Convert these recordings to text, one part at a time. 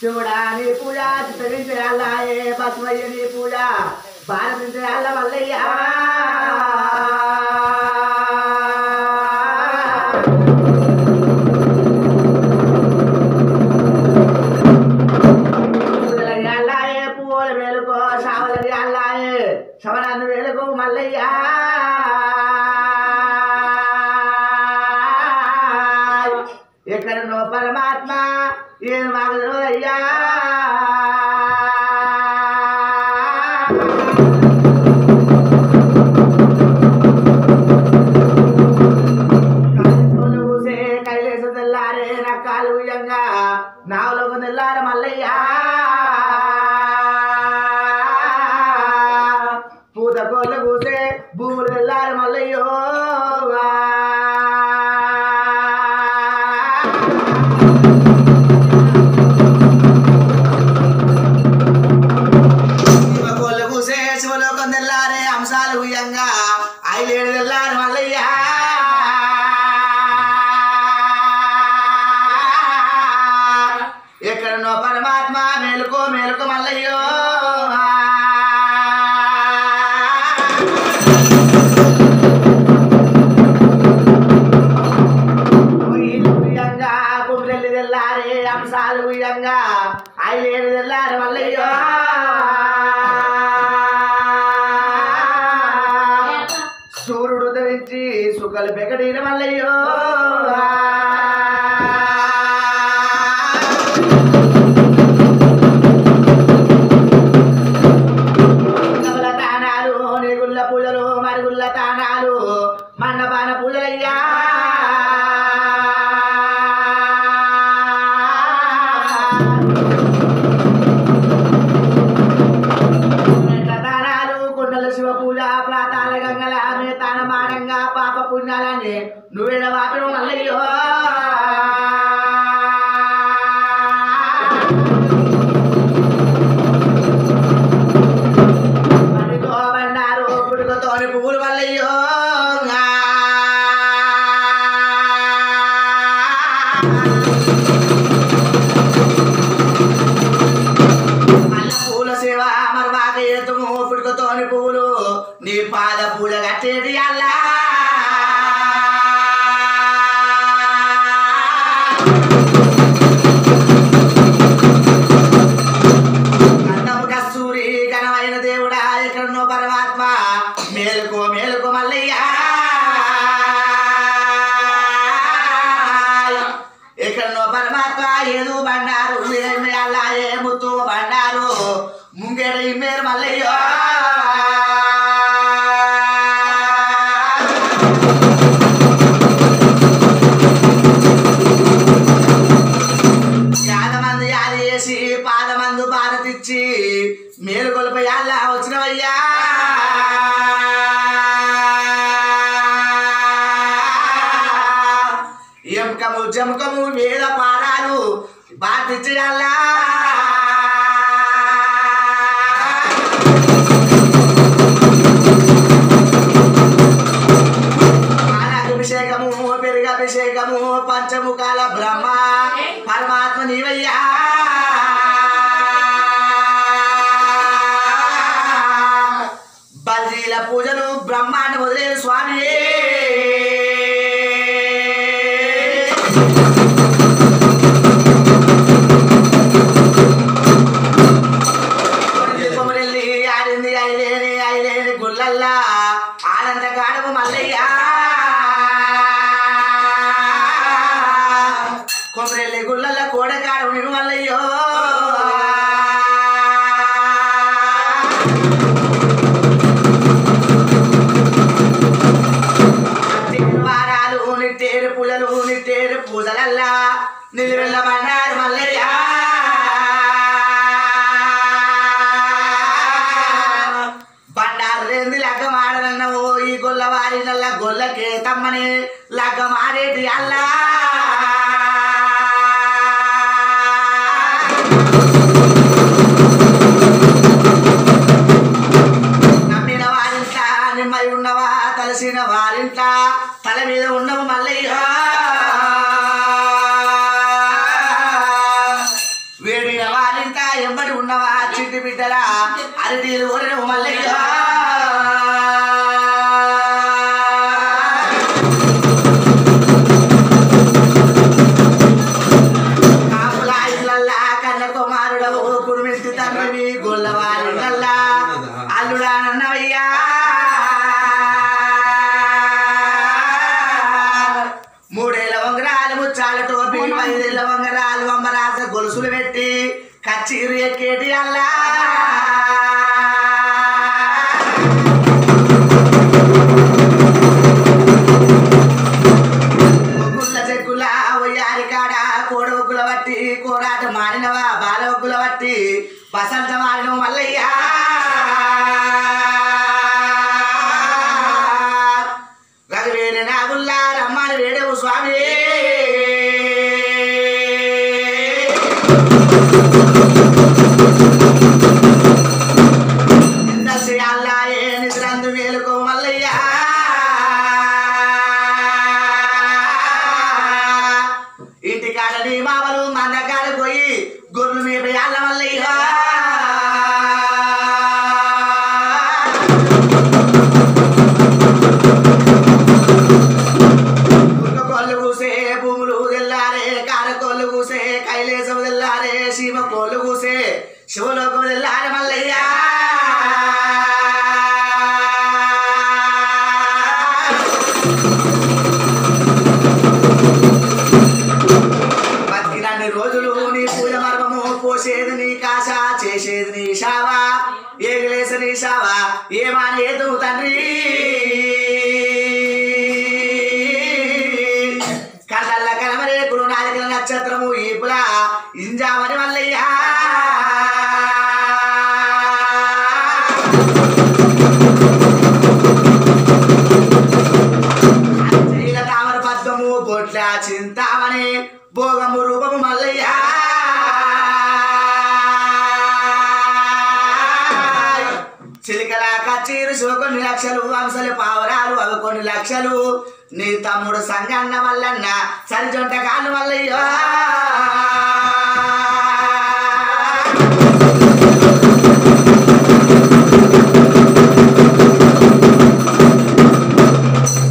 శివుడాని పూజ చిత్తరించాలాయే బస్మయ్యని పూజ భారతించాల మల్లయ్య పూజలయ్యాలాయే పువ్వుల వేలుకో శావలని అల్లాయే శవనాన్ని వేలుకో మల్లయ్య ఎక్కడనో పరమాత్మ ఏం మాగదు అయ్యా కూసే కైలేస తెల్లారే నక్కాలు ఉయ్యంగా నావలోకి తెల్లార మల్లయ్య పూత కోళ్ళు కూసే భూములు తెల్లార మల్లయ్యో అంశాలు ఉయ్యంగా ఐలేడు తెల్లారు మల్లయ్య ఎక్కడనో పరమాత్మ మేలుకో మేలుకో మల్లయ్యో ఉయ్యంగా కుమ్రెల్లి తెల్లారే అంశాలు ఉయ్యంగా ఐలేడు తెల్లారు మల్లయ్యో సూర్యుడు ధరించి సుఖలు పెకడిన మల్లయ్యో తానాలు నీగుళ్ళ పూజలు మరుగుళ్ళ తానాలు మండపాన పూజలయ్యా శివ పూజ ప్రాతాల గంగల తానమానంగా పాప పుణ్యాలని నువ్వేడ వాపడం మల్లయ్యో మడితో బండారు పుడుకతోని పువ్వులు మల్లయ్యో పూల సేవ మరవాక ఏతుము పుడుకతోని పువ్వులు నీ పాద పూజ కట్టేది అల్లా అన్నము కస్తూరి ఘనమైన దేవుడా ఎక్కడనో పరమాత్మ మేలుకో మేలుకో మల్లయ్య ఎక్కడనో పరమాత్మ ఏదో బండారు అల్లాయే ముత్తు బండారు ముంగేడ ఇమ్మేరు మల్లయ్యో యాదమందు యాది చేసి పాదమందు భారతిచ్చి మేలుకొల్పయాల్లా వచ్చినవయ్యా ఎంకము జమకము వేద పారాలు భారతిచ్చేయాల్లా అభిషేకము పెరుగభిషేకము పంచముఖాల బ్రహ్మ పరమాత్మ నీవయ్యా బల్జీల పూజలు బ్రహ్మాన్ని వదిలేరు స్వామి కొమరెల్లి ఆడింది ఐలేని ఐలేని గుళ్ళల్లా ఆనంద గాడము మల్లయ్య కొమరెల్లి గుళ్ళల్ల కోడకాడము నిను మల్లయ్యో వారాలు నిట్టేరు పూజలు నిట్టేరు పూజలల్లా నిలువెళ్ళమన్నారు మల్లయ్య బండారు లేని లగ్గమాడనన్నవో ఈ గొల్లవారి నల్ల గొల్లకే తమ్మని లగ్గమాడేటి అల్లా నమ్మిన వారింట నిమ్మై ఉన్నవా తలసిన వారింట తల మీద ఉన్నవు మల్లయ్య వేడినవా ఎంబడి ఉన్నవా చిట్టి బిడ్డలా అరటీలు ఊరిన మల్లయ్య కాపులా ఇళ్ళల్లా కన్న కుమారుడవు కురుమింటి తండ్రివి గొల్లవాళ్ళల్లా అల్లుడానన్నవయ్యా ముచ్చాల టోపీ 5 ఏళ్ల వంగరాలు అమ్మరాజ గొలుసులు పెట్టి కచ్చీరు ఎక్కేటి అల్లా ఒగ్గుల చెక్కుల ఒయ్యారి కాడ కోడొగ్గుల బట్టి కోరాట మాడినవా బాలొగ్గుల బట్టి వసంత మాడిన మల్లయ్యా రఘువేణి నాగుల్లా రమ్మని వేడవు స్వామి నిద్రందు మేలుకో మల్లయ్యా ఇంటికాడ నీ మామలు మందకాడ పోయి గొర్రెలు మేపయాల మల్లయ్యా కొల్లు కూసే భూములు తెల్లారే కారకొల్లు కూసే కైలేసం తెల్లారే సీమ కోళ్ళు కూసే శివలోకం తెల్లారే మల్లయ్యా బతికినన్ని రోజులు నీ పూజ మర్మము పోసేది నీ కాశ చేసేది నీ షావా ఏగిలేసి నీ షావా ఏమానేదు తండ్రి కళ్ళల్ల కనమరేకుడు నాలుకల నక్షత్రము ఈపులా ఇంజామని మల్లయ్యా తామర పద్మము బొట్ల చింతామని భోగము రూపము మల్లయ్యా చిలికల కచ్చీరు శివకొన్ని లక్షలు వంశలు పావరాలు అవి కొన్ని లక్షలు నీ తమ్ముడు సంగన్న మల్లన్న సరిజొంట కాళ్ళు మల్లయ్యో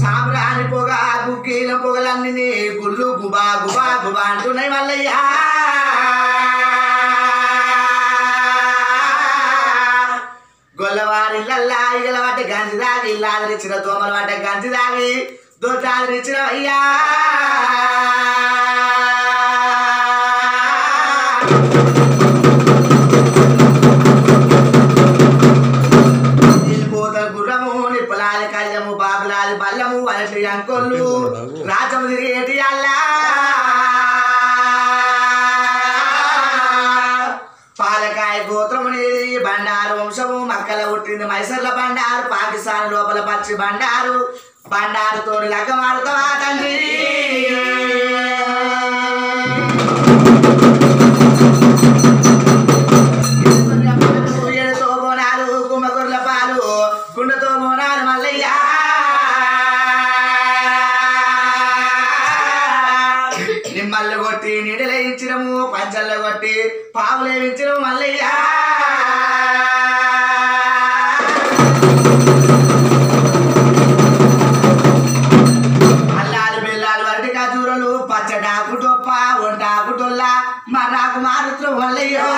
సాంబ్రాణి పొగ గుగ్గీల పొగలన్నీ నీ గుళ్ళు గుబా గుబా గుబా అంటున్నాయి మల్లయ్యా గొల్లవారిళ్ళల్లా ఇగల వాటి గంజి దాగి ఇల్లాదరిచ్చిన దోమల వాటి గంజి దాగి దొడ్డాదరిచ్చిన అయ్యా నిలిపోతల గుర్రము నిప్పులాలి కళ్యము బాబులాలి బల్లము అలటి అంకొల్లు రాజము తిరిగేటి అల్లా పాలకాయ గోత్రముని బండారు వంశము మక్కల పుట్టింది మైసర్ల బండారు పాకిస్తాన్ లోపల పచ్చి బండారు బండారుతోని లగ్గమాడుతావా తండ్రి ఏడుతో బోనాలు కుమ్మగుర్ల పాలు గుండెతో బోనాలు మల్లయ్యా నిమ్మల్లు కొట్టి నీడలేయించడము పంచల్లో కొట్టి పావులేయించడం మల్లయ్యా అల్లాలు బెల్లాలు వరటి ఖజూరలు పచ్చడాకు టొప్ప వంటాకు టొల్ల మర్రాకు మారుత్రం మల్లయ్యో